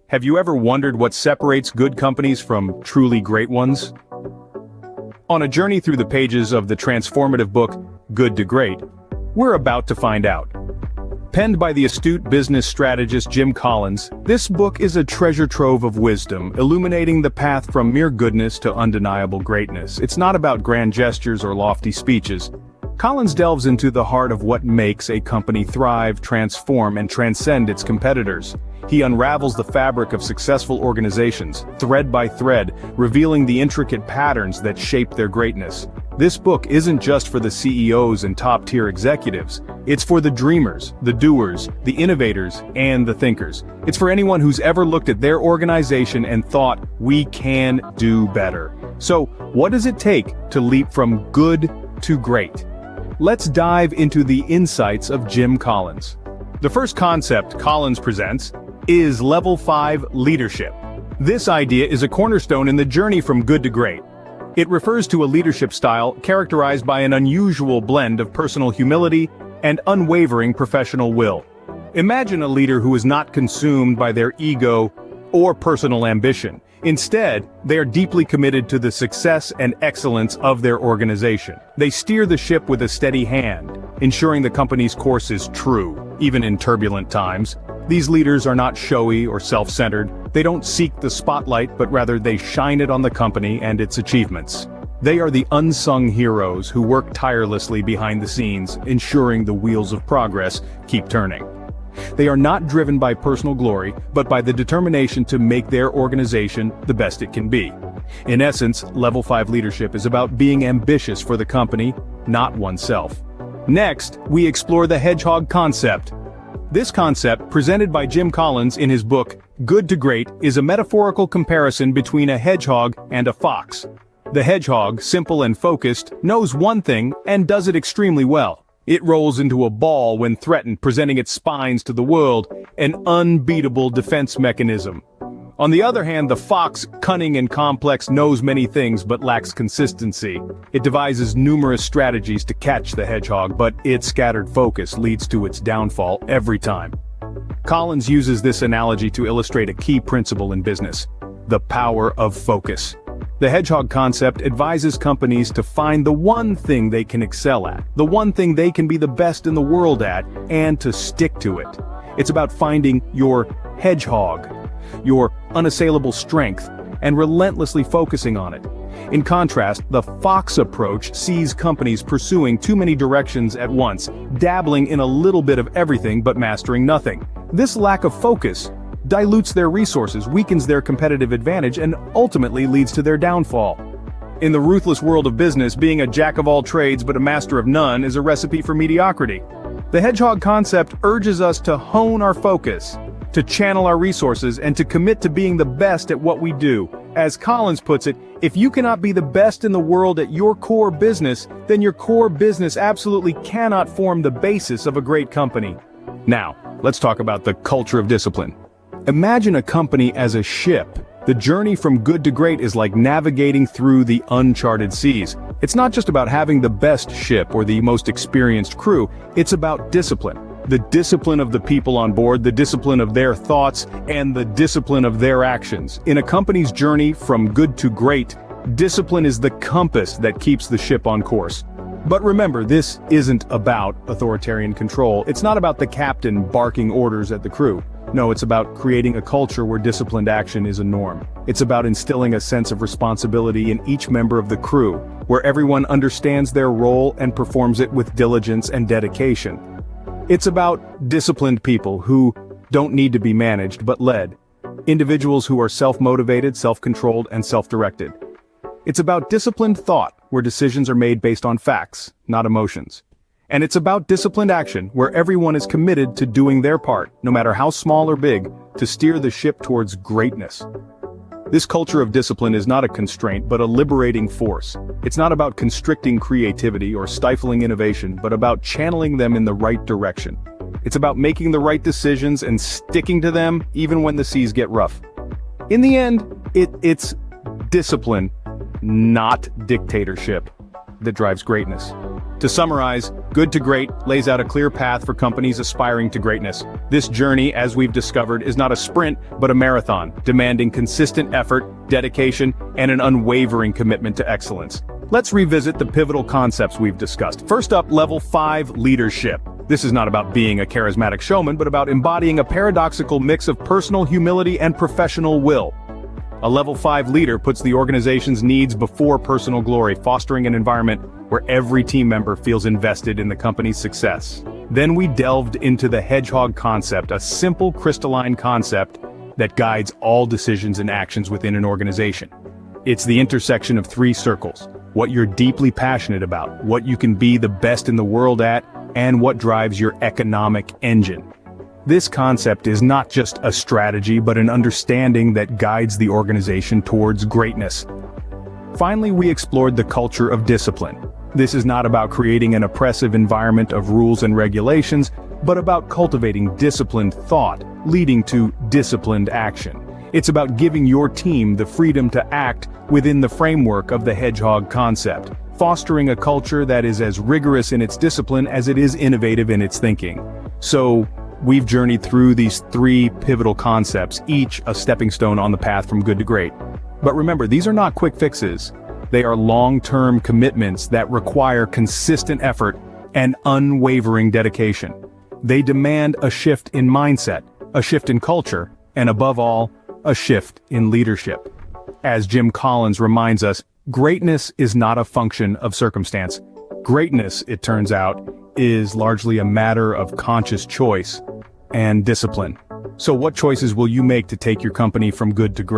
Have you ever wondered what separates good companies from truly great ones? On a journey through the pages of the transformative book, Good to Great, we're about to find out. Penned by the astute business strategist Jim Collins, this book is a treasure trove of wisdom, illuminating the path from mere goodness to undeniable greatness. It's not about grand gestures or lofty speeches. Collins delves into the heart of what makes a company thrive, transform, and transcend its competitors. He unravels the fabric of successful organizations, thread by thread, revealing the intricate patterns that shape their greatness. This book isn't just for the CEOs and top-tier executives. It's for the dreamers, the doers, the innovators, and the thinkers. It's for anyone who's ever looked at their organization and thought, we can do better. So, what does it take to leap from good to great? Let's dive into the insights of Jim Collins. The first concept Collins presents is Level 5 leadership. This idea is a cornerstone in the journey from good to great. It refers to a leadership style characterized by an unusual blend of personal humility and unwavering professional will. Imagine a leader who is not consumed by their ego or personal ambition. Instead, they are deeply committed to the success and excellence of their organization. They steer the ship with a steady hand, ensuring the company's course is true, even in turbulent times. These leaders are not showy or self-centered. They don't seek the spotlight, but rather they shine it on the company and its achievements. They are the unsung heroes who work tirelessly behind the scenes, ensuring the wheels of progress keep turning. They are not driven by personal glory, but by the determination to make their organization the best it can be. In essence, Level 5 leadership is about being ambitious for the company, not oneself. Next, we explore the hedgehog concept. This concept, presented by Jim Collins in his book, Good to Great, is a metaphorical comparison between a hedgehog and a fox. The hedgehog, simple and focused, knows one thing and does it extremely well. It rolls into a ball when threatened, presenting its spines to the world, an unbeatable defense mechanism. On the other hand, the fox, cunning and complex, knows many things but lacks consistency. It devises numerous strategies to catch the hedgehog, but its scattered focus leads to its downfall every time. Collins uses this analogy to illustrate a key principle in business: the power of focus. The hedgehog concept advises companies to find the one thing they can excel at, the one thing they can be the best in the world at, and to stick to it. It's about finding your hedgehog, your unassailable strength, and relentlessly focusing on it. In contrast, the fox approach sees companies pursuing too many directions at once, dabbling in a little bit of everything but mastering nothing. This lack of focus dilutes their resources, weakens their competitive advantage, and ultimately leads to their downfall. In the ruthless world of business, being a jack of all trades but a master of none is a recipe for mediocrity. The hedgehog concept urges us to hone our focus, to channel our resources, and to commit to being the best at what we do. As Collins puts it, if you cannot be the best in the world at your core business, then your core business absolutely cannot form the basis of a great company. Now, let's talk about the culture of discipline. Imagine a company as a ship. The journey from good to great is like navigating through the uncharted seas. It's not just about having the best ship or the most experienced crew, it's about discipline. The discipline of the people on board, the discipline of their thoughts, and the discipline of their actions. In a company's journey from good to great, discipline is the compass that keeps the ship on course. But remember, this isn't about authoritarian control. It's not about the captain barking orders at the crew. No, it's about creating a culture where disciplined action is a norm. It's about instilling a sense of responsibility in each member of the crew, where everyone understands their role and performs it with diligence and dedication. It's about disciplined people who don't need to be managed but led. Individuals who are self-motivated, self-controlled, and self-directed. It's about disciplined thought, where decisions are made based on facts, not emotions. And it's about disciplined action, where everyone is committed to doing their part, no matter how small or big, to steer the ship towards greatness. This culture of discipline is not a constraint, but a liberating force. It's not about constricting creativity or stifling innovation, but about channeling them in the right direction. It's about making the right decisions and sticking to them, even when the seas get rough. In the end, it's discipline, not dictatorship, that drives greatness. To summarize, Good to Great lays out a clear path for companies aspiring to greatness. This journey, as we've discovered, is not a sprint, but a marathon, demanding consistent effort, dedication, and an unwavering commitment to excellence. Let's revisit the pivotal concepts we've discussed. First up, Level 5 Leadership. This is not about being a charismatic showman, but about embodying a paradoxical mix of personal humility and professional will. A Level 5 leader puts the organization's needs before personal glory, fostering an environment where every team member feels invested in the company's success. Then we delved into the hedgehog concept, a simple crystalline concept that guides all decisions and actions within an organization. It's the intersection of three circles: what you're deeply passionate about, what you can be the best in the world at, and what drives your economic engine. This concept is not just a strategy, but an understanding that guides the organization towards greatness. Finally, we explored the culture of discipline. This is not about creating an oppressive environment of rules and regulations, but about cultivating disciplined thought, leading to disciplined action. It's about giving your team the freedom to act within the framework of the hedgehog concept, fostering a culture that is as rigorous in its discipline as it is innovative in its thinking. So, we've journeyed through these three pivotal concepts, each a stepping stone on the path from good to great. But remember, these are not quick fixes. They are long-term commitments that require consistent effort and unwavering dedication. They demand a shift in mindset, a shift in culture, and above all, a shift in leadership. As Jim Collins reminds us, greatness is not a function of circumstance. Greatness, it turns out, is largely a matter of conscious choice and discipline. So what choices will you make to take your company from good to great?